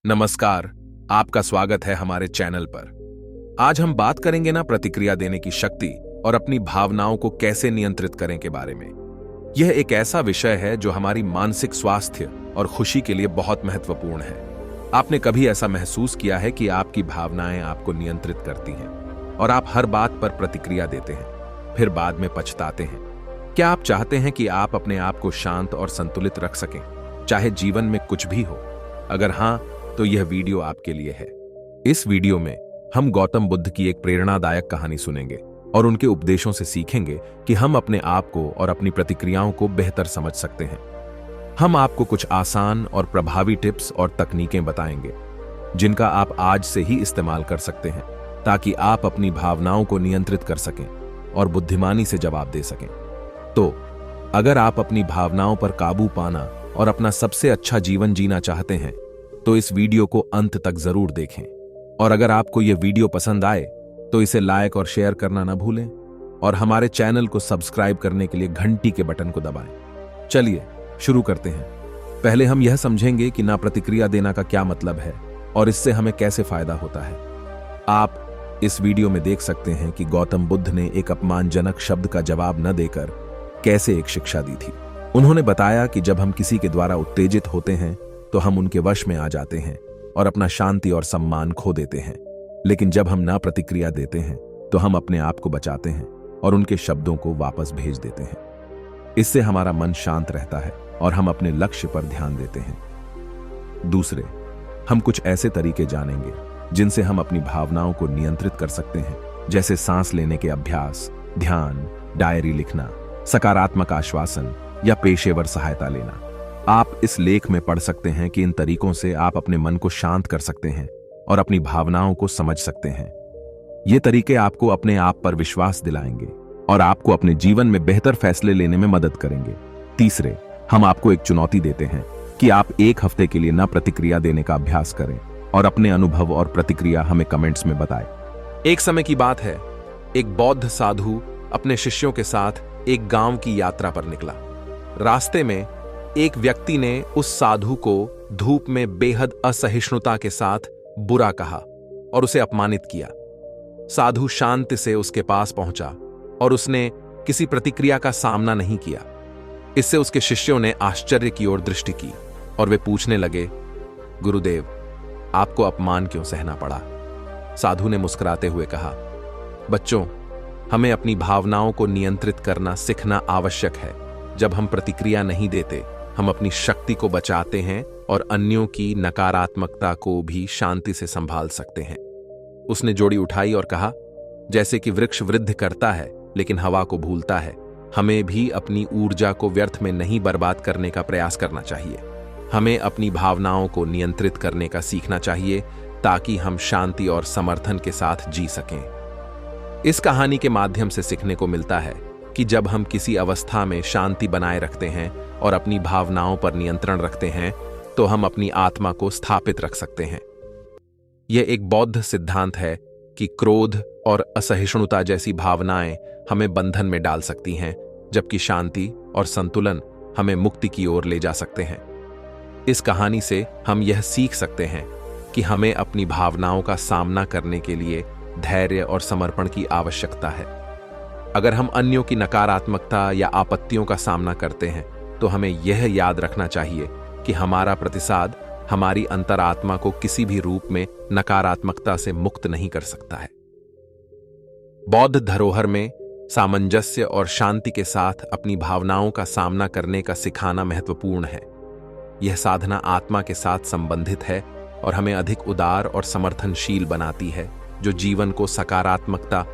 नमस्कार। आपका स्वागत है हमारे चैनल पर। आज हम बात करेंगे ना प्रतिक्रिया देने की शक्ति और अपनी भावनाओं को कैसे नियंत्रित करें के बारे में। यह एक ऐसा विषय है जो हमारी मानसिक स्वास्थ्य और खुशी के लिए बहुत महत्वपूर्ण है। आपने कभी ऐसा महसूस किया है कि आपकी भावनाएं आपको नियंत्रित करती हैं और आप हर बात पर प्रतिक्रिया देते हैं, फिर बाद में पछताते हैं? क्या आप चाहते हैं कि आप अपने आप को शांत और संतुलित रख सकें, चाहे जीवन में कुछ भी हो? अगर हां, तो यह वीडियो आपके लिए है। इस वीडियो में हम गौतम बुद्ध की एक प्रेरणादायक कहानी सुनेंगे और उनके उपदेशों से सीखेंगे कि हम अपने आप को और अपनी प्रतिक्रियाओं को बेहतर समझ सकते हैं। हम आपको कुछ आसान और प्रभावी टिप्स और तकनीकें बताएंगे जिनका आप आज से ही इस्तेमाल कर सकते हैं, ताकि आप अपनी भावनाओं को नियंत्रित कर सकें और बुद्धिमानी से जवाब दे सकें। तो अगर आप अपनी भावनाओं पर काबू पाना और अपना सबसे अच्छा जीवन जीना चाहते हैं, तो इस वीडियो को अंत तक जरूर देखें। और अगर आपको यह वीडियो पसंद आए तो इसे लाइक और शेयर करना न भूलें और हमारे चैनल को सब्सक्राइब करने के लिए घंटी के बटन को दबाएं। चलिए शुरू करते हैं। पहले हम यह समझेंगे कि ना प्रतिक्रिया देना का क्या मतलब है और इससे हमें कैसे फायदा होता है। आप इस वीडियो में देख सकते हैं कि गौतम बुद्ध ने एक अपमानजनक शब्द का जवाब न देकर कैसे एक शिक्षा दी थी। उन्होंने बताया कि जब हम किसी के द्वारा उत्तेजित होते हैं तो हम उनके वश में आ जाते हैं और अपना शांति और सम्मान खो देते हैं, लेकिन जब हम ना प्रतिक्रिया देते हैं तो हम अपने आप को बचाते हैं और उनके शब्दों को वापस भेज देते हैं। इससे हमारा मन शांत रहता है और हम अपने लक्ष्य पर ध्यान देते हैं। दूसरे, हम कुछ ऐसे तरीके जानेंगे जिनसे हम अपनी भावनाओं को नियंत्रित कर सकते हैं, जैसे सांस लेने के अभ्यास, ध्यान, डायरी लिखना, सकारात्मक आश्वासन या पेशेवर सहायता लेना। आप इस लेख में पढ़ सकते हैं कि इन तरीकों से आप अपने मन को शांत कर सकते हैं और अपनी भावनाओं को समझ सकते हैं। ये तरीके आपको अपने आप पर विश्वास दिलाएंगे और आपको अपने जीवन में बेहतर फैसले लेने में मदद करेंगे। तीसरे, हम आपको एक चुनौती देते हैं कि आप एक हफ्ते के लिए ना प्रतिक्रिया देने का अभ्यास करें और अपने अनुभव और प्रतिक्रिया हमें कमेंट्स में बताएं। एक समय की बात है, एक बौद्ध साधु अपने शिष्यों के साथ एक गांव की यात्रा पर निकला। रास्ते में एक व्यक्ति ने उस साधु को धूप में बेहद असहिष्णुता के साथ बुरा कहा और उसे अपमानित किया। साधु शांति से उसके पास पहुंचा और उसने किसी प्रतिक्रिया का सामना नहीं किया। इससे उसके शिष्यों ने आश्चर्य की ओर दृष्टि की और वे पूछने लगे, गुरुदेव, आपको अपमान क्यों सहना पड़ा? साधु ने मुस्कुराते हुए कहा, बच्चों, हमें अपनी भावनाओं को नियंत्रित करना सीखना आवश्यक है। जब हम प्रतिक्रिया नहीं देते, हम अपनी शक्ति को बचाते हैं और अन्यों की नकारात्मकता को भी शांति से संभाल सकते हैं। उसने जोड़ी उठाई और कहा, जैसे कि वृक्ष वृद्धि करता है लेकिन हवा को भूलता है, हमें भी अपनी ऊर्जा को व्यर्थ में नहीं बर्बाद करने का प्रयास करना चाहिए। हमें अपनी भावनाओं को नियंत्रित करने का सीखना चाहिए ताकि हम शांति और समर्थन के साथ जी सकें। इस कहानी के माध्यम से सीखने को मिलता है कि जब हम किसी अवस्था में शांति बनाए रखते हैं और अपनी भावनाओं पर नियंत्रण रखते हैं, तो हम अपनी आत्मा को स्थापित रख सकते हैं। यह एक बौद्ध सिद्धांत है कि क्रोध और असहिष्णुता जैसी भावनाएं हमें बंधन में डाल सकती हैं, जबकि शांति और संतुलन हमें मुक्ति की ओर ले जा सकते हैं। इस कहानी से हम यह सीख सकते हैं कि हमें अपनी भावनाओं का सामना करने के लिए धैर्य और समर्पण की आवश्यकता है। अगर हम अन्यों की नकारात्मकता या आपत्तियों का सामना करते हैं, तो हमें यह याद रखना चाहिए कि हमारा प्रतिसाद हमारी अंतरात्मा को किसी भी रूप में नकारात्मकता से मुक्त नहीं कर सकता है। बौद्ध धरोहर में सामंजस्य और शांति के साथ अपनी भावनाओं का सामना करने का सिखाना महत्वपूर्ण है। यह साधना आत्मा के साथ संबंधित है और हमें अधिक उदार और समर्थनशील बनाती है, जो जीवन को सकारात्मकता